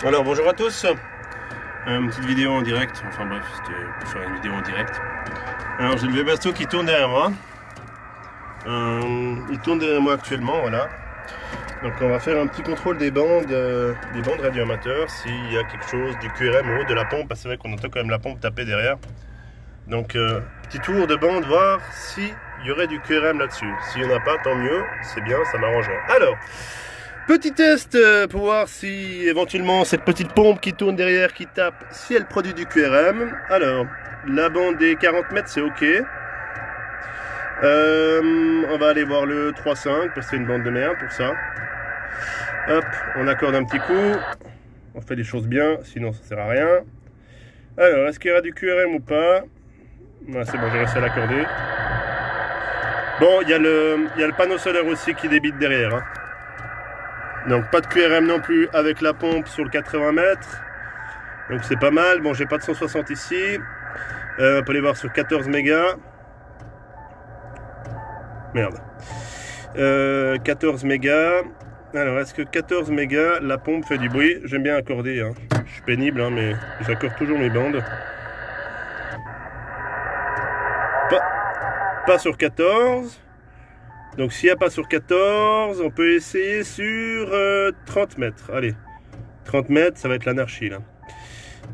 Alors bonjour à tous, une petite vidéo en direct, enfin bref, c'était pour faire une vidéo en direct. Alors j'ai le Webasto qui tourne derrière moi, il tourne derrière moi actuellement, voilà. Donc on va faire un petit contrôle des bandes radioamateurs, s'il y a quelque chose du QRM au haut de la pompe, parce que c'est vrai qu'on entend quand même la pompe taper derrière. Donc petit tour de bande, voir s'il y aurait du QRM là-dessus. S'il n'y en a pas, tant mieux, c'est bien, ça m'arrangerait. Alors, petit test pour voir si éventuellement cette petite pompe qui tourne derrière, qui tape, si elle produit du QRM. Alors, la bande des 40 mètres, c'est ok. On va aller voir le 3.5 parce que c'est une bande de merde pour ça. Hop, on accorde un petit coup. On fait les choses bien, sinon ça sert à rien. Alors, est-ce qu'il y aura du QRM ou pas? Ouais, c'est bon, j'ai réussi à l'accorder. Bon, il y a le panneau solaire aussi qui débite derrière. Hein. Donc pas de QRM non plus avec la pompe sur le 80 mètres. Donc c'est pas mal. Bon, j'ai pas de 160 ici. On peut aller voir sur 14 mégas. Merde. 14 mégas. Alors, est-ce que 14 mégas, la pompe fait du bruit? J'aime bien accorder. Hein. Je suis pénible, hein, mais j'accorde toujours mes bandes. Pas sur 14. Donc s'il n'y a pas sur 14, on peut essayer sur 30 mètres. Allez, 30 mètres, ça va être l'anarchie là.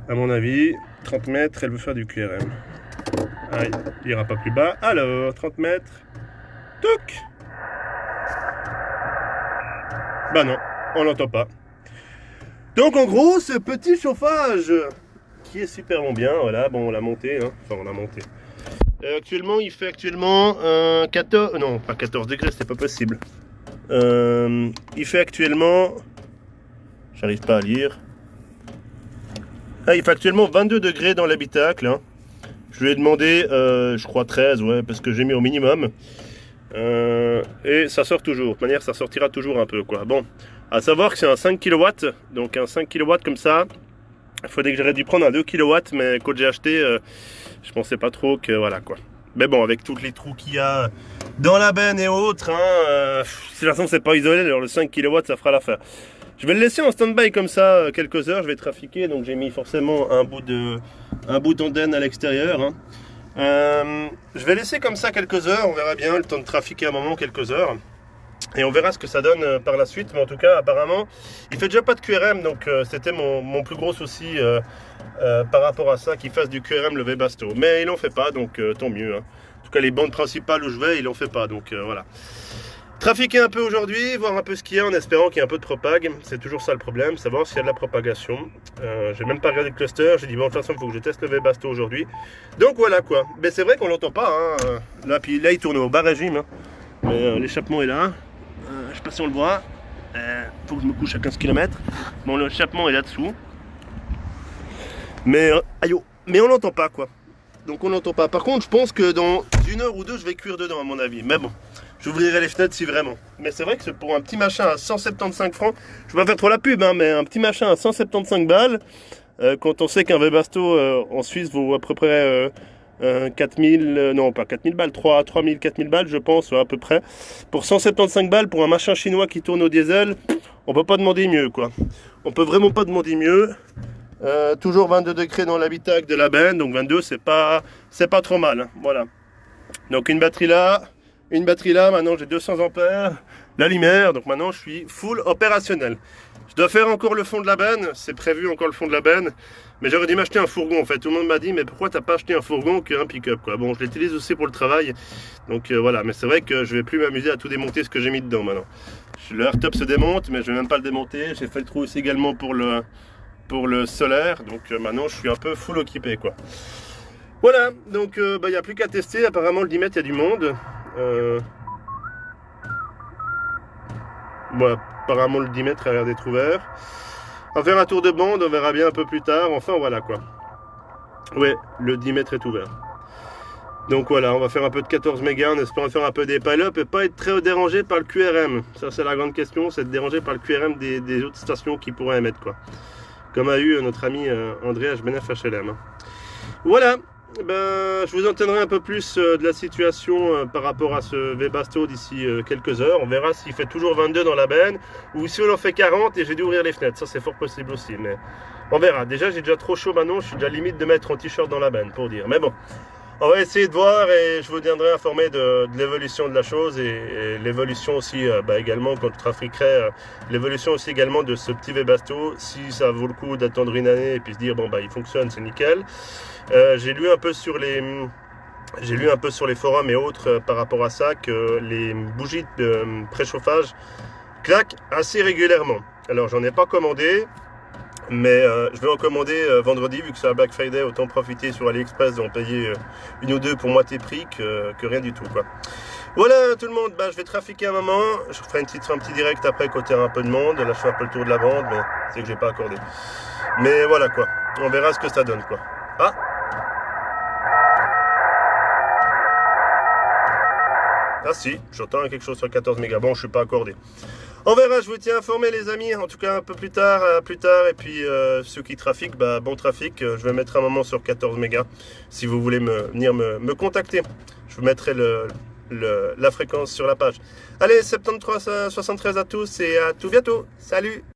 À mon avis, 30 mètres, elle veut faire du QRM. Ah, il ira pas plus bas. Alors, 30 mètres. Touc. Bah non, on l'entend pas. Donc en gros, ce petit chauffage qui est super bien, voilà, bon on l'a monté, hein. Enfin on l'a monté. Actuellement, il fait 14, non pas 14 degrés, c'est pas possible. Il fait actuellement, j'arrive pas à lire. Ah, il fait actuellement 22 degrés dans l'habitacle. Hein. Je lui ai demandé, je crois 13, ouais, parce que j'ai mis au minimum. Et ça sort toujours. De toute manière, ça sortira toujours un peu, quoi. Bon, à savoir que c'est un 5 kW, donc un 5 kW comme ça. Il faudrait que j'aurais dû prendre un 2 kW, mais quand j'ai acheté, je pensais pas trop que voilà quoi. Mais bon, avec tous les trous qu'il y a dans la benne et autres, hein, de toute façon c'est pas isolé, alors le 5 kW ça fera l'affaire. Je vais le laisser en stand-by comme ça quelques heures, je vais trafiquer, donc j'ai mis forcément un bout d'antenne à l'extérieur. Hein. Je vais laisser comme ça quelques heures, on verra bien, le temps de trafiquer un moment, quelques heures. Et on verra ce que ça donne par la suite, mais en tout cas apparemment il fait déjà pas de QRM, donc c'était mon plus gros souci par rapport à ça, qu'il fasse du QRM le Webasto. Mais il en fait pas, donc tant mieux. Hein. En tout cas les bandes principales où je vais, il en fait pas, donc voilà. Trafiquer un peu aujourd'hui, voir un peu ce qu'il y a en espérant qu'il y ait un peu de propag, c'est toujours ça le problème, savoir s'il y a de la propagation. J'ai même pas regardé le cluster, j'ai dit bon de toute façon il faut que je teste le Webasto aujourd'hui. Donc voilà quoi, mais c'est vrai qu'on l'entend pas, hein. Là il tourne au bas régime, hein. Mais l'échappement est là. Je sais pas si on le voit. Faut que je me couche à 15 km. Bon, l'échappement est là-dessous. Mais, aïe, mais on l'entend pas, quoi. Donc on l'entend pas. Par contre, je pense que dans 1 heure ou 2, je vais cuire dedans, à mon avis. Mais bon, j'ouvrirai les fenêtres si vraiment. Mais c'est vrai que pour un petit machin à 175 francs, je vais pas faire trop la pub, hein, mais un petit machin à 175 balles, quand on sait qu'un Webasto en Suisse vaut à peu près 4000, non pas 4000 balles, 3000, 4000 balles je pense à peu près. Pour 175 balles pour un machin chinois qui tourne au diesel, on peut pas demander mieux quoi. On peut vraiment pas demander mieux. Toujours 22 degrés dans l'habitacle de la benne, donc 22 c'est pas trop mal. Hein, voilà. Donc une batterie là, maintenant j'ai 200 ampères, la lumière, donc maintenant je suis full opérationnel. Je dois faire encore le fond de la benne, c'est prévu encore le fond de la benne, mais j'aurais dû m'acheter un fourgon en fait. Tout le monde m'a dit mais pourquoi t'as pas acheté un fourgon qu'un pick-up quoi. Bon, je l'utilise aussi pour le travail, donc voilà, mais c'est vrai que je vais plus m'amuser à tout démonter ce que j'ai mis dedans maintenant. Le hardtop se démonte, mais je vais même pas le démonter. J'ai fait le trou aussi également pour le solaire, donc maintenant je suis un peu full occupé quoi. Voilà, donc il n'y a plus qu'à tester, apparemment le 10 mètres il y a du monde. Bon, apparemment le 10 mètres a l'air d'être ouvert. On va faire un tour de bande, on verra bien un peu plus tard, enfin voilà quoi. Ouais, le 10 mètres est ouvert. Donc voilà, on va faire un peu de 14 mégas en espérant faire un peu des pile-up et pas être très dérangé par le QRM. Ça c'est la grande question, c'est de déranger par le QRM des autres stations qui pourraient émettre quoi. Comme a eu notre ami André HBNF HLM. Voilà, Ben, je vous en tiendrai un peu plus de la situation par rapport à ce Webasto d'ici quelques heures. On verra s'il fait toujours 22 dans la benne ou si on en fait 40 et j'ai dû ouvrir les fenêtres. Ça, c'est fort possible aussi, mais on verra. Déjà, j'ai déjà trop chaud maintenant. Je suis déjà limite de mettre en t-shirt dans la benne pour dire. Mais bon, on va essayer de voir et je vous tiendrai informé de l'évolution de la chose et l'évolution aussi également quand je trafiquerai l'évolution aussi également de ce petit Webasto, si ça vaut le coup d'attendre une année et puis se dire bon bah il fonctionne, c'est nickel. J'ai lu un peu sur les forums et autres par rapport à ça que les bougies de préchauffage claquent assez régulièrement. Alors j'en ai pas commandé. Mais je vais en commander vendredi, vu que c'est un Black Friday, autant profiter sur AliExpress d'en payer une ou deux pour moitié prix que rien du tout, quoi. Voilà tout le monde, je vais trafiquer un moment, je ferai un petit direct après quand il y aura un peu de monde, là je fais un peu le tour de la bande, mais c'est que j'ai pas accordé. Mais voilà quoi, on verra ce que ça donne quoi. Ah, ah si, j'entends quelque chose sur 14 mégas, bon je suis pas accordé. On verra, je vous tiens informé les amis, en tout cas un peu plus tard, et puis ceux qui trafiquent, bon trafic, je vais mettre un moment sur 14 mégas, si vous voulez venir me contacter, je vous mettrai la fréquence sur la page. Allez, 73 73 à tous et à tout bientôt, salut!